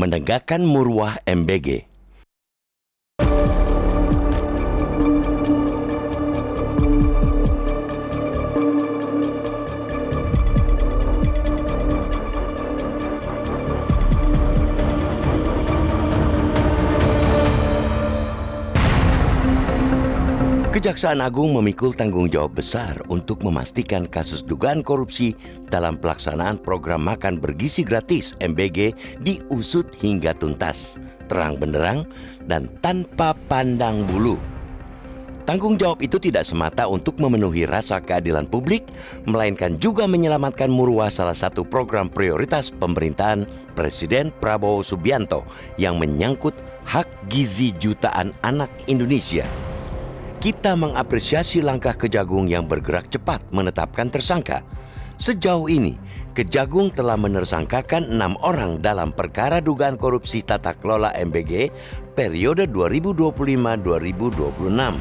menegakkan marwah MBG. Kejaksaan Agung memikul tanggung jawab besar untuk memastikan kasus dugaan korupsi dalam pelaksanaan program makan bergizi gratis MBG diusut hingga tuntas, terang benderang, dan tanpa pandang bulu. Tanggung jawab itu tidak semata untuk memenuhi rasa keadilan publik, melainkan juga menyelamatkan marwah salah satu program prioritas pemerintahan Presiden Prabowo Subianto yang menyangkut hak gizi jutaan anak Indonesia. Kita mengapresiasi langkah Kejagung yang bergerak cepat menetapkan tersangka. Sejauh ini, Kejagung telah menersangkakan 6 orang dalam perkara dugaan korupsi tata kelola MBG periode 2025-2026.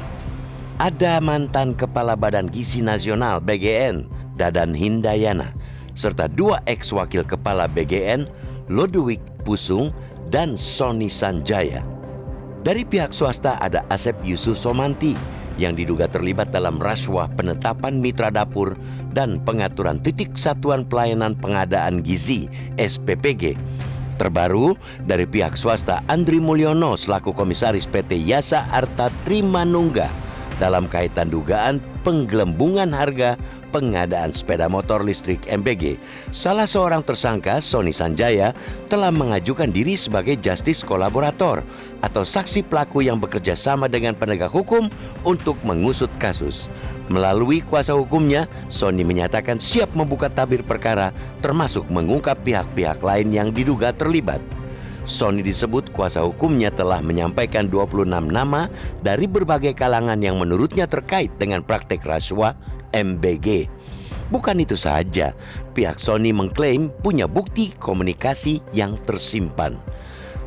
Ada mantan Kepala Badan Gizi Nasional BGN, Dadan Hindayana, serta 2 ex-wakil Kepala BGN, Lodewijk Pusung dan Sony Sanjaya. Dari pihak swasta ada Asep Yusuf Somanti yang diduga terlibat dalam rasuah penetapan mitra dapur dan pengaturan titik satuan pelayanan pengadaan gizi SPPG. Terbaru dari pihak swasta Andri Mulyono selaku komisaris PT Yasa Arta Trimanungga dalam kaitan dugaan penggelembungan harga pengadaan sepeda motor listrik MBG. Salah seorang tersangka, Sony Sanjaya, telah mengajukan diri sebagai justice kolaborator atau saksi pelaku yang bekerja sama dengan penegak hukum untuk mengusut kasus. Melalui kuasa hukumnya, Sony menyatakan siap membuka tabir perkara termasuk mengungkap pihak-pihak lain yang diduga terlibat. Sony disebut kuasa hukumnya telah menyampaikan 26 nama dari berbagai kalangan yang menurutnya terkait dengan praktek rasuah MBG. Bukan itu saja, pihak Sony mengklaim punya bukti komunikasi yang tersimpan.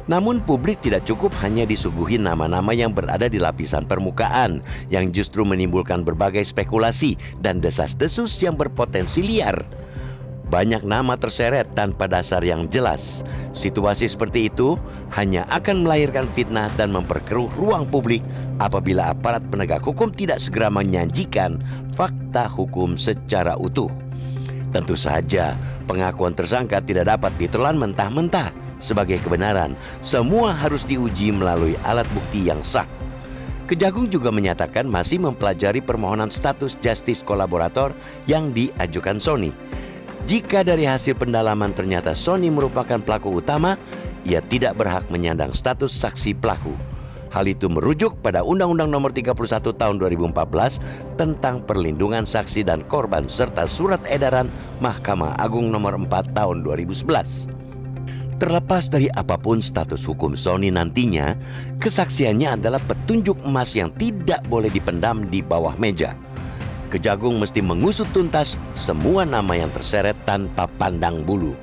Namun publik tidak cukup hanya disuguhi nama-nama yang berada di lapisan permukaan yang justru menimbulkan berbagai spekulasi dan desas-desus yang berpotensi liar. Banyak nama terseret tanpa dasar yang jelas. Situasi seperti itu hanya akan melahirkan fitnah dan memperkeruh ruang publik apabila aparat penegak hukum tidak segera menyajikan fakta hukum secara utuh. Tentu saja, pengakuan tersangka tidak dapat ditelan mentah-mentah sebagai kebenaran. Semua harus diuji melalui alat bukti yang sah. Kejagung juga menyatakan masih mempelajari permohonan status justice kolaborator yang diajukan Sony. Jika dari hasil pendalaman ternyata Sony merupakan pelaku utama, ia tidak berhak menyandang status saksi pelaku. Hal itu merujuk pada Undang-Undang Nomor 31 Tahun 2014 tentang perlindungan saksi dan korban serta Surat Edaran Mahkamah Agung Nomor 4 Tahun 2011. Terlepas dari apapun status hukum Sony nantinya, kesaksiannya adalah petunjuk emas yang tidak boleh dipendam di bawah meja. Kejagung mesti mengusut tuntas semua nama yang terseret tanpa pandang bulu.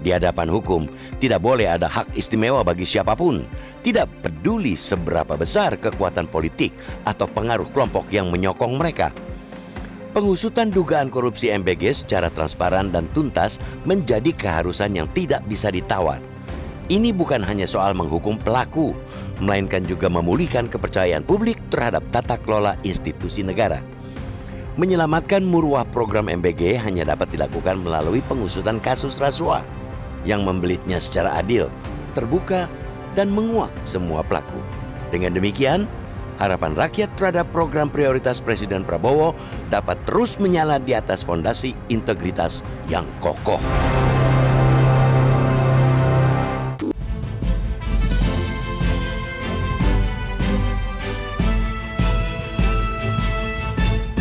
Di hadapan hukum, tidak boleh ada hak istimewa bagi siapapun, tidak peduli seberapa besar kekuatan politik atau pengaruh kelompok yang menyokong mereka. Pengusutan dugaan korupsi MBG secara transparan dan tuntas menjadi keharusan yang tidak bisa ditawar. Ini bukan hanya soal menghukum pelaku, melainkan juga memulihkan kepercayaan publik terhadap tata kelola institusi negara. Menyelamatkan marwah program MBG hanya dapat dilakukan melalui pengusutan kasus rasuah yang membelitnya secara adil, terbuka, dan menguak semua pelaku. Dengan demikian, harapan rakyat terhadap program prioritas Presiden Prabowo dapat terus menyala di atas fondasi integritas yang kokoh.